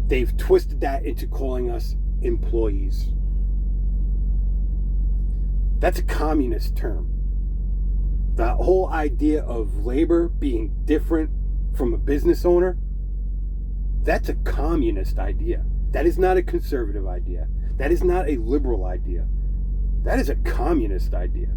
they've twisted that into calling us employees. That's a communist term. The whole idea of labor being different from a business owner, that's a communist idea. That is not a conservative idea. That is not a liberal idea. That is a communist idea.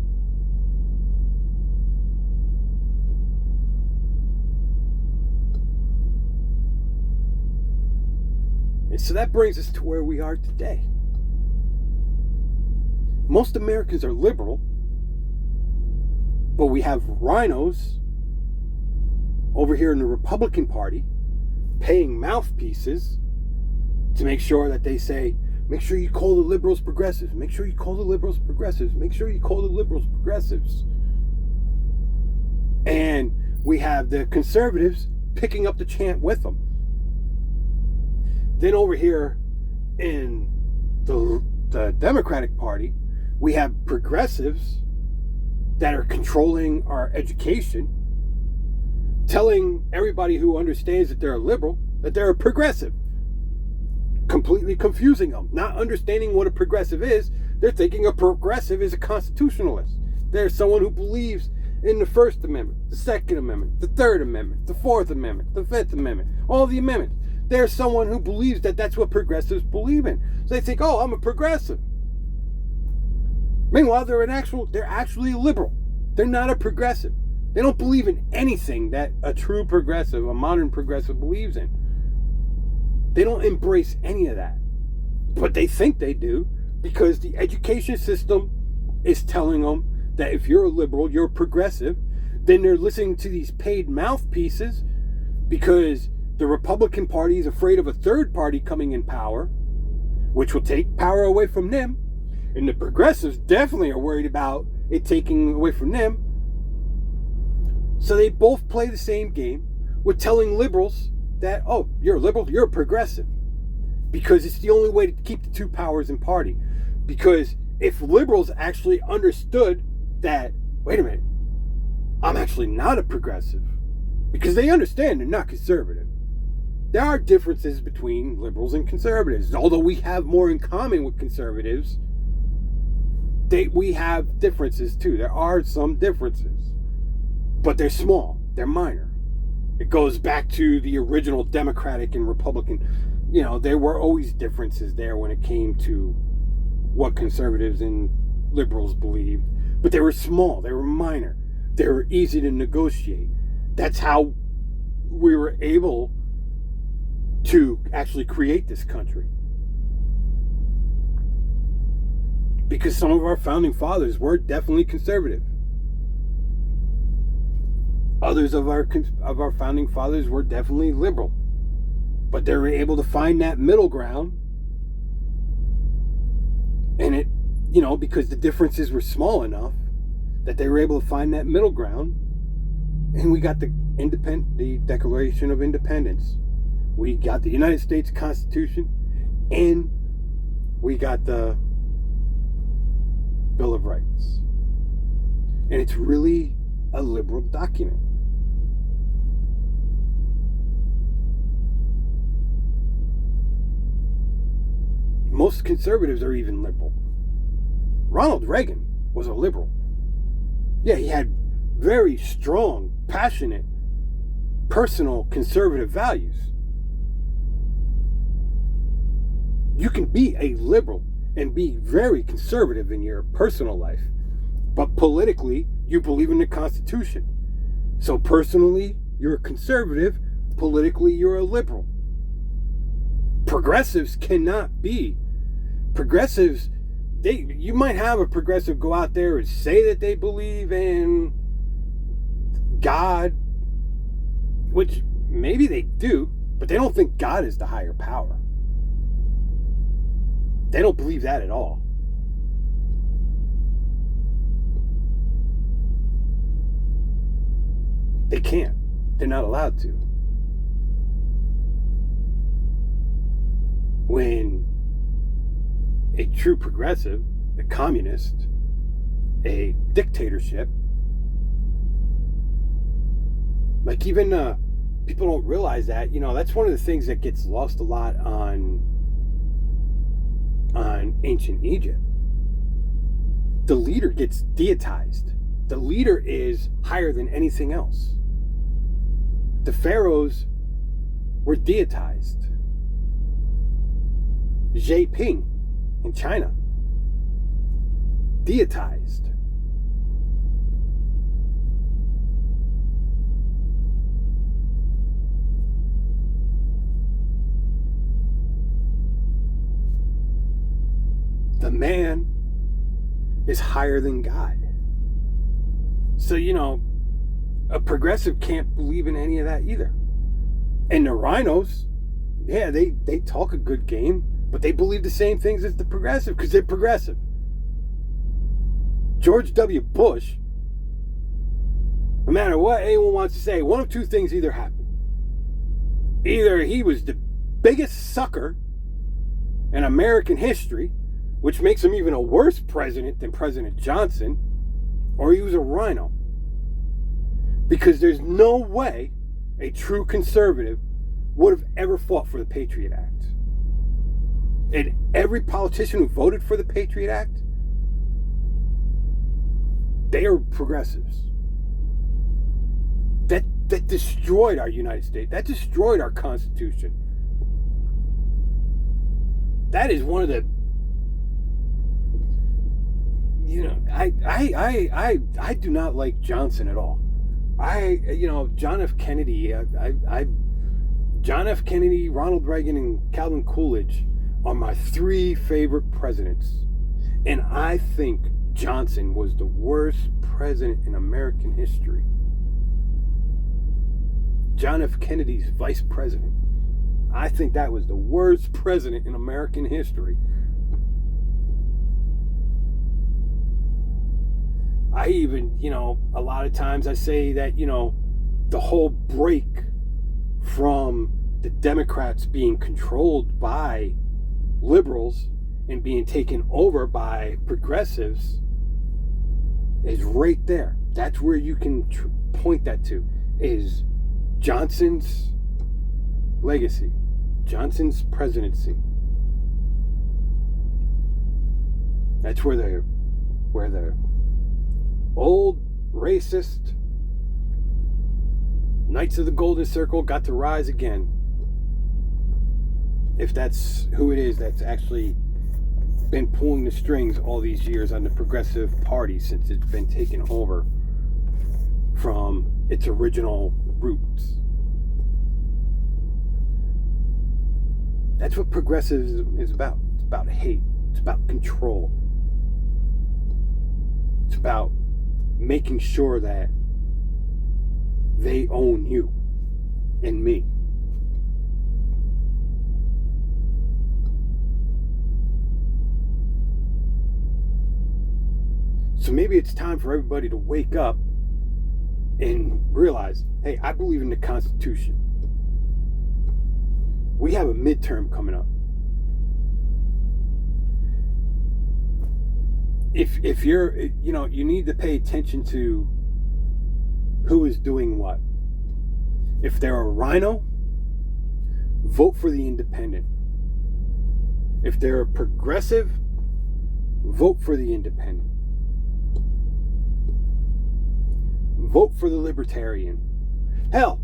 And so that brings us to where we are today. Most Americans are liberal, but we have rhinos over here in the Republican Party paying mouthpieces to make sure that they say, make sure you call the liberals progressives, make sure you call the liberals progressives, make sure you call the liberals progressives. And we have the conservatives picking up the chant with them. Then over here in the Democratic Party, we have progressives that are controlling our education, telling everybody who understands that they're a liberal that they're a progressive, completely confusing them, not understanding what a progressive is. They're thinking a progressive is a constitutionalist. They're someone who believes in the First Amendment, the Second Amendment, the Third Amendment, the Fourth Amendment, the Fifth Amendment, all the amendments. They're someone who believes that that's what progressives believe in. So they think, oh, I'm a progressive. Meanwhile, they're actually a liberal. They're not a progressive. They don't believe in anything that a true progressive, a modern progressive believes in. They don't embrace any of that. But they think they do because the education system is telling them that if you're a liberal, you're a progressive. Then they're listening to these paid mouthpieces because the Republican Party is afraid of a third party coming in power, which will take power away from them. And the progressives definitely are worried about it taking away from them. So they both play the same game with telling liberals that, oh, you're a liberal, you're a progressive. Because it's the only way to keep the two powers in party. Because if liberals actually understood that, wait a minute, I'm actually not a progressive. Because they understand they're not conservative. There are differences between liberals and conservatives. Although we have more in common with conservatives, we have differences too. There are some differences. But they're small. They're minor. It goes back to the original Democratic and Republican. You know, there were always differences there when it came to what conservatives and liberals believed. But they were small. They were minor. They were easy to negotiate. That's how we were able to actually create this country. Because some of our founding fathers were definitely conservative. Others of our founding fathers were definitely liberal. But they were able to find that middle ground. And it, you know, because the differences were small enough that they were able to find that middle ground. And we got the Declaration of Independence. We got the United States Constitution. And we got the Bill of Rights. And it's really a liberal document. Most conservatives are even liberal. Ronald Reagan was a liberal. Yeah, he had very strong, passionate, personal conservative values. You can be a liberal and be very conservative in your personal life, but politically, you believe in the Constitution. So personally, you're a conservative. Politically, you're a liberal. Progressives cannot be. Progressives, you might have a progressive go out there and say that they believe in God, which maybe they do, but they don't think God is the higher power. They don't believe that at all. They can't. They're not allowed to. When a true progressive, a communist, a dictatorship, like even people don't realize that, that's one of the things that gets lost a lot on ancient Egypt. The leader gets deitized. The leader is higher than anything else. The pharaohs were deitized. Xi Jinping in China, deitized. The man is higher than God. So, a progressive can't believe in any of that either. And the rhinos, yeah, they talk a good game, but they believe the same things as the progressive because they're progressive. George W. Bush, no matter what anyone wants to say, one of two things either happened. Either he was the biggest sucker in American history, which makes him even a worse president than President Johnson, or he was a rhino. Because there's no way a true conservative would have ever fought for the Patriot Act. And every politician who voted for the Patriot Act, they are progressives. That destroyed our United States. That destroyed our Constitution. That is one of the, I do not like Johnson at all. John F. Kennedy, John F. Kennedy, Ronald Reagan, and Calvin Coolidge are my three favorite presidents. And I think Johnson was the worst president in American history. John F. Kennedy's vice president. I think that was the worst president in American history. I even, a lot of times I say that, the whole break from the Democrats being controlled by liberals and being taken over by progressives is right there. That's where you can point that to, is Johnson's legacy, Johnson's presidency. That's where the old racist Knights of the Golden Circle got to rise again. If that's who it is that's actually been pulling the strings all these years on the Progressive Party since it's been taken over from its original roots. That's what progressivism is about. It's about hate. It's about control. It's about making sure that they own you and me. So maybe it's time for everybody to wake up and realize, hey, I believe in the Constitution. We have a midterm coming up. If you're, you need to pay attention to who is doing what. If they're a rhino, vote for the independent. If they're a progressive, vote for the independent. Vote for the libertarian. Hell,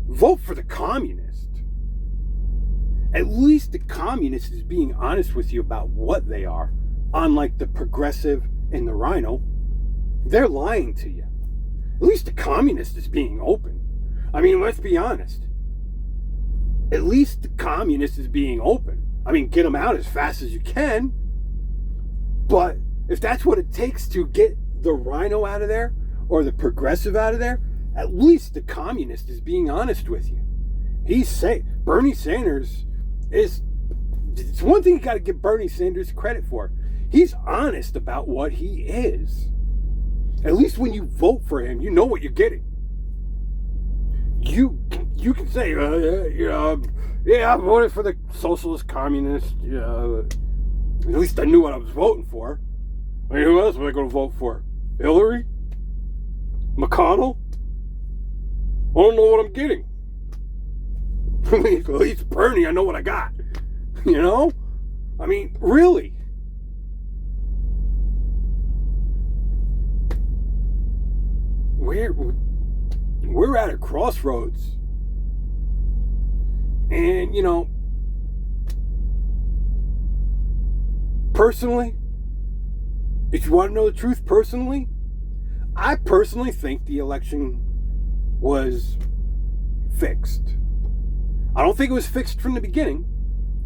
vote for the communist. At least the communist is being honest with you about what they are. Unlike the progressive and the rhino, they're lying to you. At least the communist is being open. I mean, let's be honest. At least the communist is being open. I mean, get them out as fast as you can. But if that's what it takes to get the rhino out of there or the progressive out of there, at least the communist is being honest with you. Bernie Sanders is, it's one thing you got to give Bernie Sanders credit for. He's honest about what he is. At least when you vote for him, you know what you're getting. You can say, I voted for the socialist communist. At least I knew what I was voting for. I mean, who else was I going to vote for? Hillary? McConnell? I don't know what I'm getting. At least Bernie, I know what I got. You know? I mean, really? We're at a crossroads. And, you know, personally, if you want to know the truth personally, I personally think the election was fixed. I don't think it was fixed from the beginning.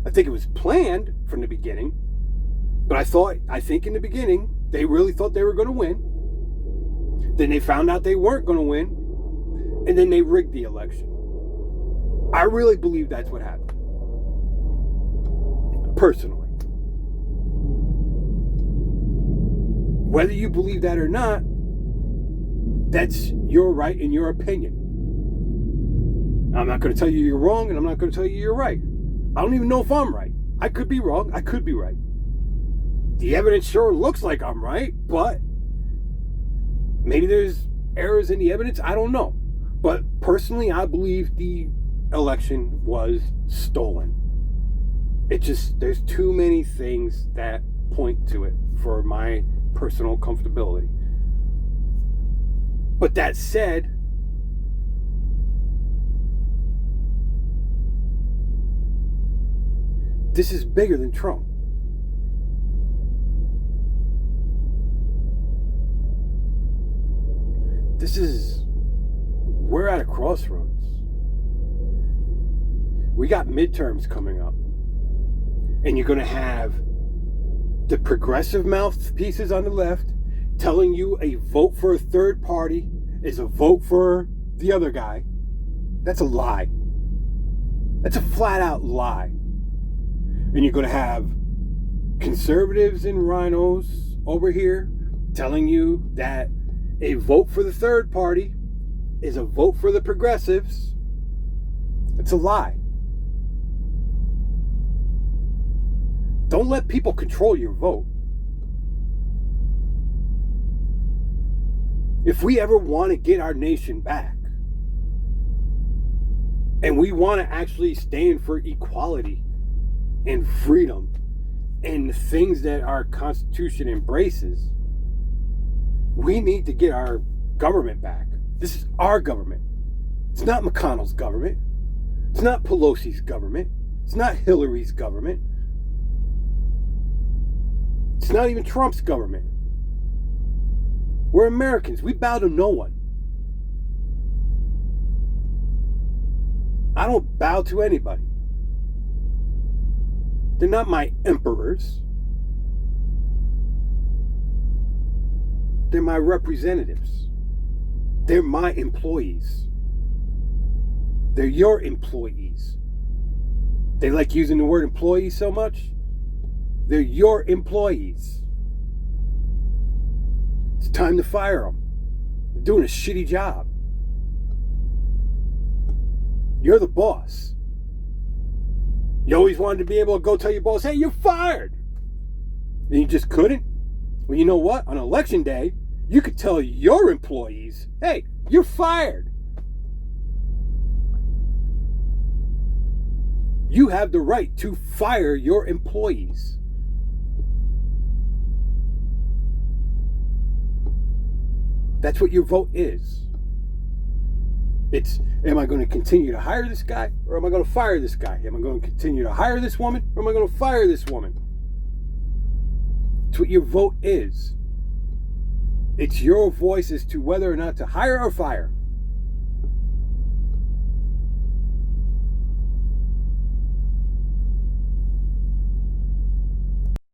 I think it was planned from the beginning. But I think in the beginning, they really thought they were going to win. Then they found out they weren't going to win. And then they rigged the election. I really believe that's what happened. Personally. Whether you believe that or not, that's your right and your opinion. I'm not going to tell you you're wrong, and I'm not going to tell you you're right. I don't even know if I'm right. I could be wrong. I could be right. The evidence sure looks like I'm right, but maybe there's errors in the evidence. I don't know. But personally, I believe the election was stolen. There's too many things that point to it for my personal comfortability. But that said, this is bigger than Trump. We're at a crossroads. We got midterms coming up. And you're going to have the progressive mouthpieces on the left telling you a vote for a third party is a vote for the other guy. That's a lie. That's a flat out lie. And you're going to have conservatives and rhinos over here telling you that a vote for the third party is a vote for the progressives. It's a lie. Don't let people control your vote. If we ever want to get our nation back, and we want to actually stand for equality and freedom and the things that our Constitution embraces, we need to get our government back. This is our government. It's not McConnell's government. It's not Pelosi's government. It's not Hillary's government. It's not even Trump's government. We're Americans. We bow to no one. I don't bow to anybody. They're not my emperors. They're my representatives. They're my employees. They're your employees. They like using the word employee so much. They're your employees. It's time to fire them. They're doing a shitty job. You're the boss. You always wanted to be able to go tell your boss, hey, you're fired. And you just couldn't? Well, you know what? On election day, you could tell your employees, hey, you're fired. You have the right to fire your employees. That's what your vote is. It's, am I going to continue to hire this guy, or am I going to fire this guy? Am I going to continue to hire this woman, or am I going to fire this woman? It's what your vote is. It's your voice as to whether or not to hire or fire.